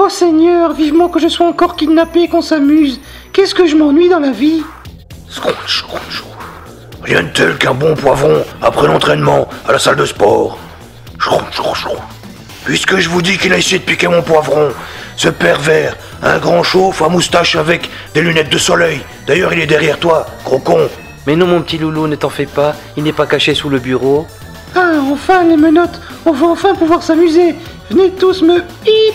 Oh Seigneur, vivement que je sois encore kidnappé et qu'on s'amuse. Qu'est-ce que je m'ennuie dans la vie. Scrunch. Rien de tel qu'un bon poivron après l'entraînement à la salle de sport. Scrunch. Puisque je vous dis qu'il a essayé de piquer mon poivron, ce pervers, un grand chauffe à moustache avec des lunettes de soleil. D'ailleurs, il est derrière toi, gros con. Mais non mon petit loulou, ne t'en fais pas, il n'est pas caché sous le bureau. Ah, enfin les menottes, on va enfin pouvoir s'amuser. Venez tous me hip.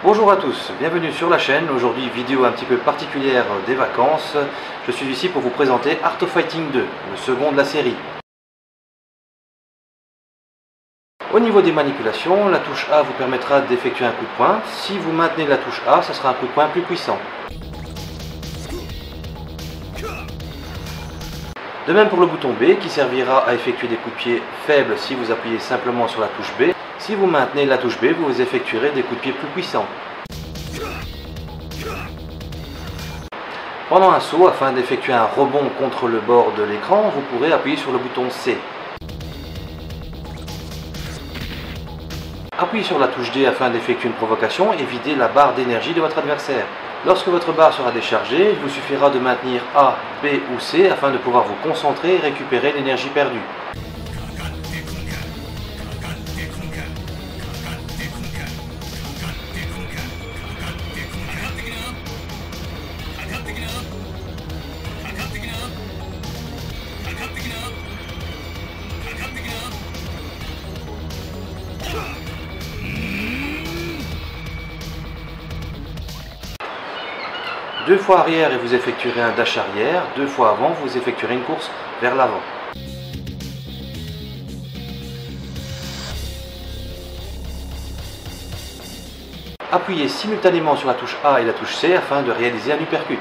Bonjour à tous, bienvenue sur la chaîne. Aujourd'hui vidéo un petit peu particulière des vacances. Je suis ici pour vous présenter Art of Fighting 2, le second de la série. Au niveau des manipulations, la touche A vous permettra d'effectuer un coup de poing. Si vous maintenez la touche A, ce sera un coup de poing plus puissant. De même pour le bouton B qui servira à effectuer des coups de pied faibles si vous appuyez simplement sur la touche B. Si vous maintenez la touche B, vous effectuerez des coups de pied plus puissants. Pendant un saut, afin d'effectuer un rebond contre le bord de l'écran, vous pourrez appuyer sur le bouton C. Appuyez sur la touche D afin d'effectuer une provocation et vider la barre d'énergie de votre adversaire. Lorsque votre barre sera déchargée, il vous suffira de maintenir A, B ou C afin de pouvoir vous concentrer et récupérer l'énergie perdue. Deux fois arrière et vous effectuerez un dash arrière, deux fois avant vous effectuerez une course vers l'avant. Appuyez simultanément sur la touche A et la touche C afin de réaliser un uppercut.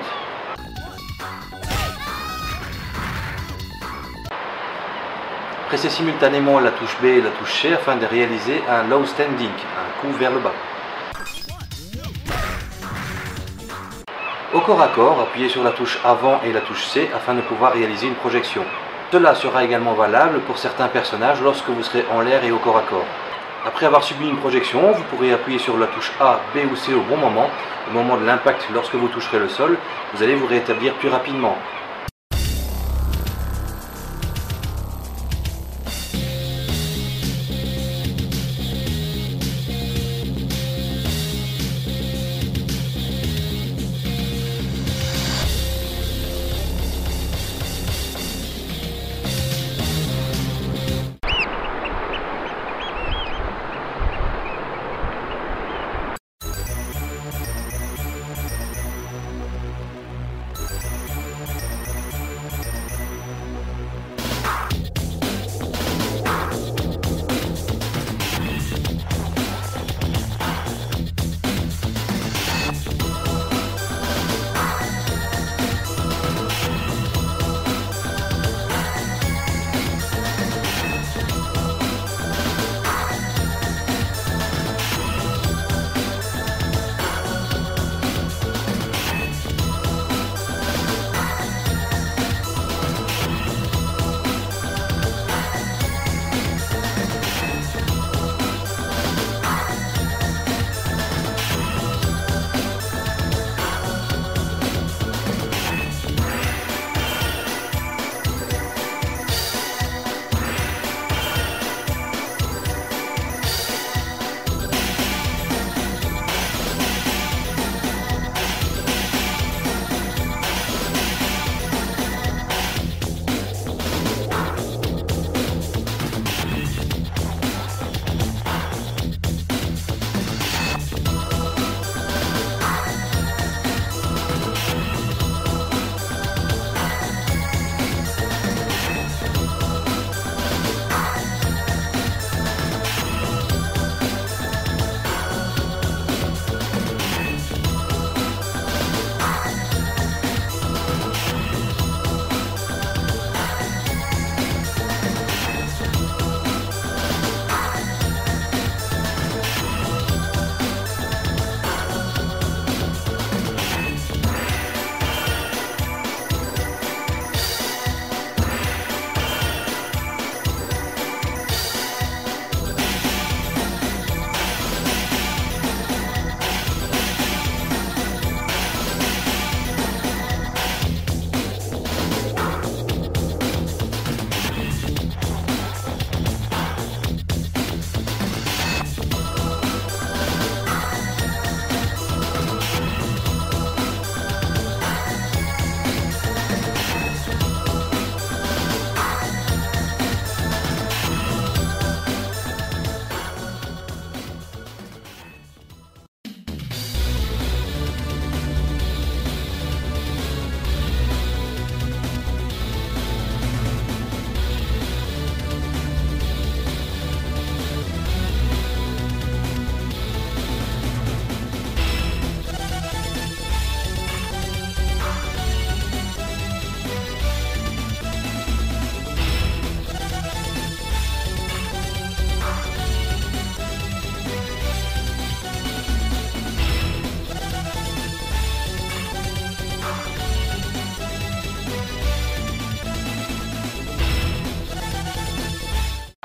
Pressez simultanément la touche B et la touche C afin de réaliser un low standing, un coup vers le bas. Au corps à corps, appuyez sur la touche avant et la touche C afin de pouvoir réaliser une projection. Cela sera également valable pour certains personnages lorsque vous serez en l'air et au corps à corps. Après avoir subi une projection, vous pourrez appuyer sur la touche A, B ou C au bon moment. Au moment de l'impact, lorsque vous toucherez le sol, vous allez vous rétablir plus rapidement.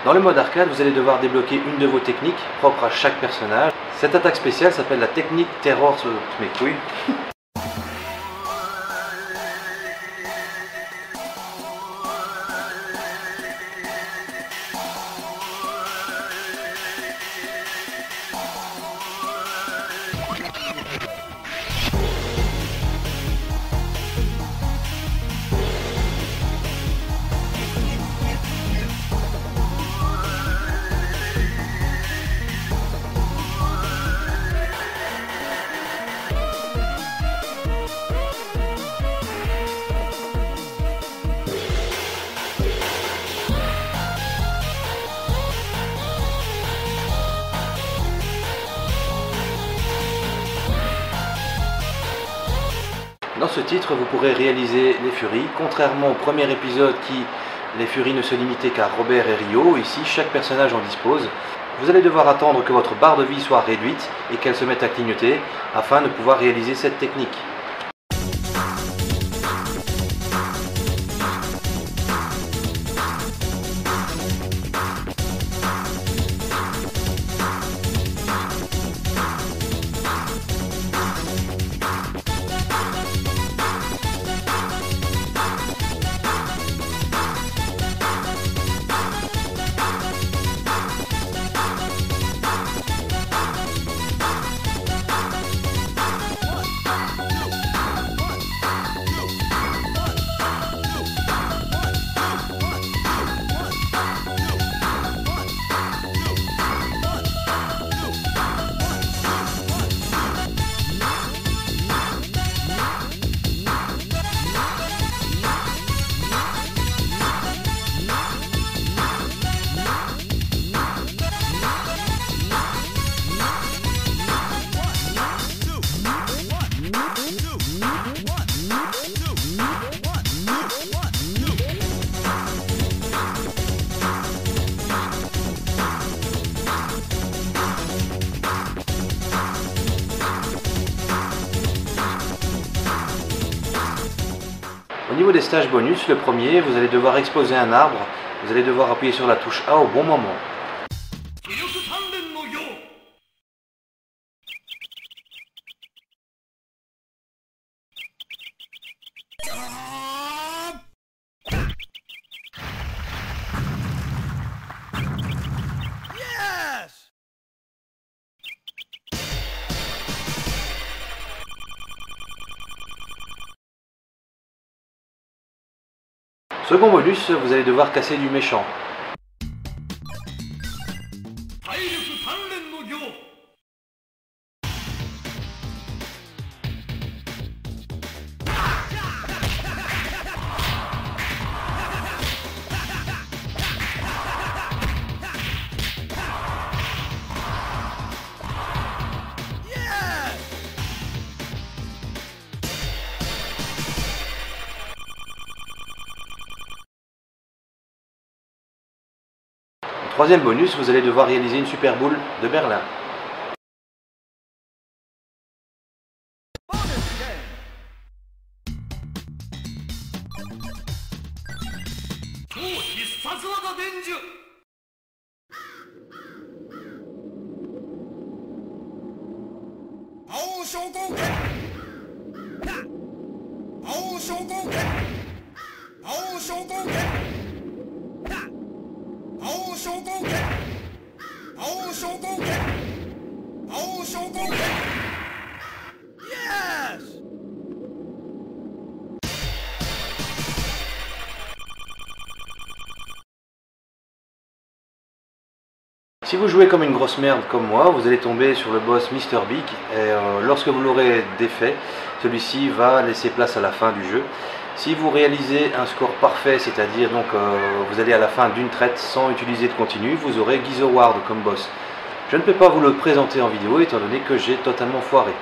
Dans le mode arcade, vous allez devoir débloquer une de vos techniques propres à chaque personnage. Cette attaque spéciale s'appelle la technique Terror sur mes couilles. Dans ce titre, vous pourrez réaliser les furies. Contrairement au premier épisode les furies ne se limitaient qu'à Robert et Rio, ici chaque personnage en dispose. Vous allez devoir attendre que votre barre de vie soit réduite et qu'elle se mette à clignoter afin de pouvoir réaliser cette technique. Au niveau des stages bonus, le premier, vous allez devoir exploser un arbre, vous allez devoir appuyer sur la touche A au bon moment. Second bonus, vous allez devoir casser du méchant. Troisième bonus, vous allez devoir réaliser une super boule de Berlin. Si vous jouez comme une grosse merde comme moi, vous allez tomber sur le boss Mr. Big et lorsque vous l'aurez défait, celui-ci va laisser place à la fin du jeu. Si vous réalisez un score parfait, c'est-à-dire donc vous allez à la fin d'une traite sans utiliser de continu, vous aurez Gizoward comme boss. Je ne peux pas vous le présenter en vidéo étant donné que j'ai totalement foiré.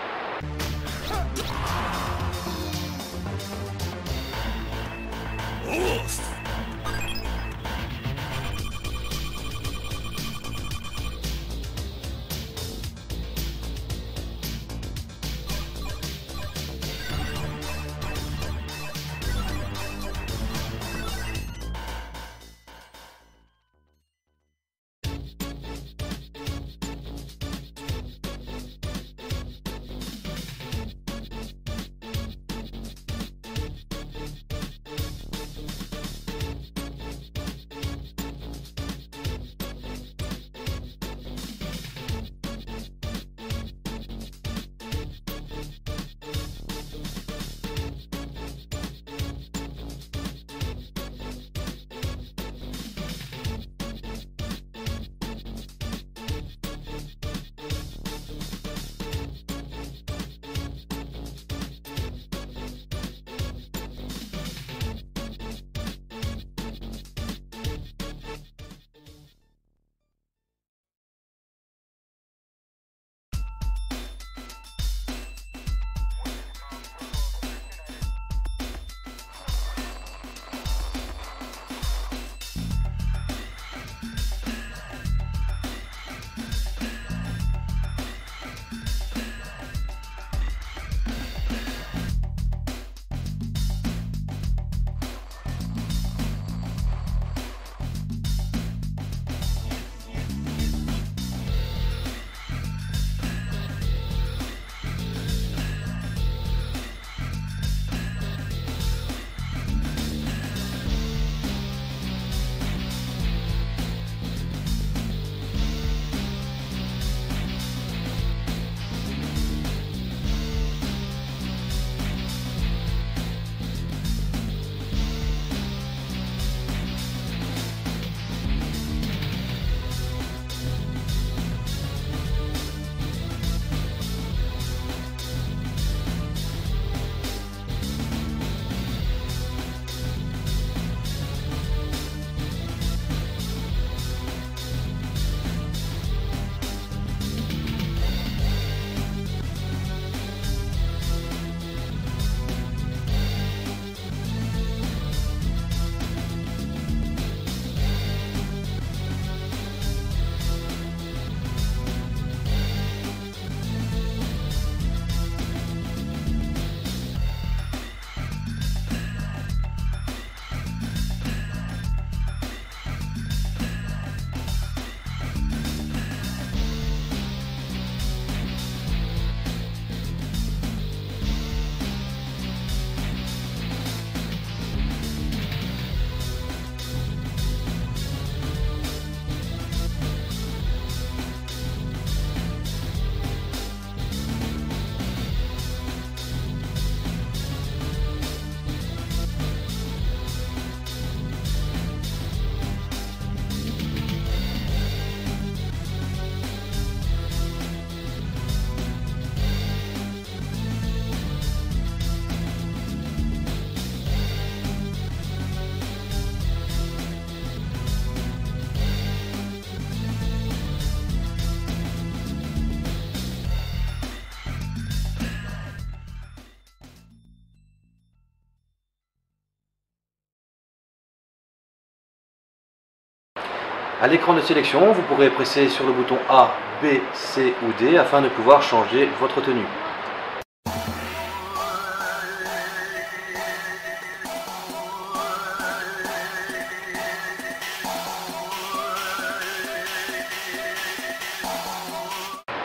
À l'écran de sélection, vous pourrez presser sur le bouton A, B, C ou D afin de pouvoir changer votre tenue.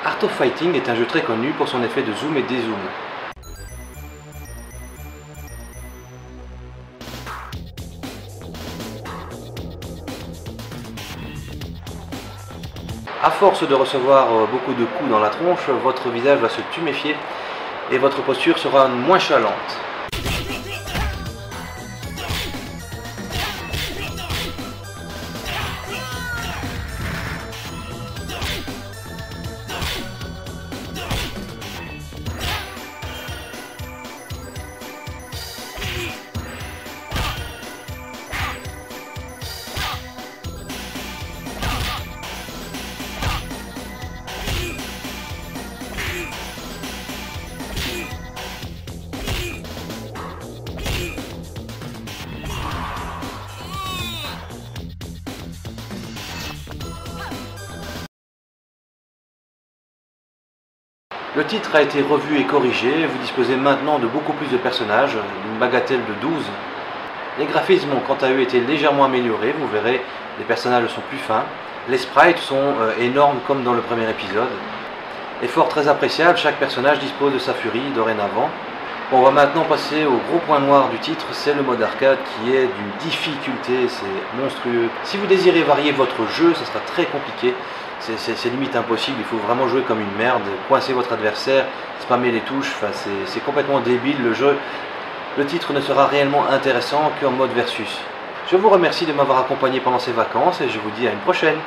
Art of Fighting est un jeu très connu pour son effet de zoom et dézoom. À force de recevoir beaucoup de coups dans la tronche, votre visage va se tuméfier et votre posture sera moins chalante. Le titre a été revu et corrigé, vous disposez maintenant de beaucoup plus de personnages, une bagatelle de 12. Les graphismes ont quant à eux été légèrement améliorés, vous verrez, les personnages sont plus fins. Les sprites sont énormes comme dans le premier épisode. Effort très appréciable, chaque personnage dispose de sa furie dorénavant. On va maintenant passer au gros point noir du titre, c'est le mode arcade qui est d'une difficulté, c'est monstrueux. Si vous désirez varier votre jeu, ça sera très compliqué. C'est limite impossible, il faut vraiment jouer comme une merde, coincer votre adversaire, spammer les touches, enfin, c'est complètement débile le jeu. Le titre ne sera réellement intéressant qu'en mode versus. Je vous remercie de m'avoir accompagné pendant ces vacances et je vous dis à une prochaine.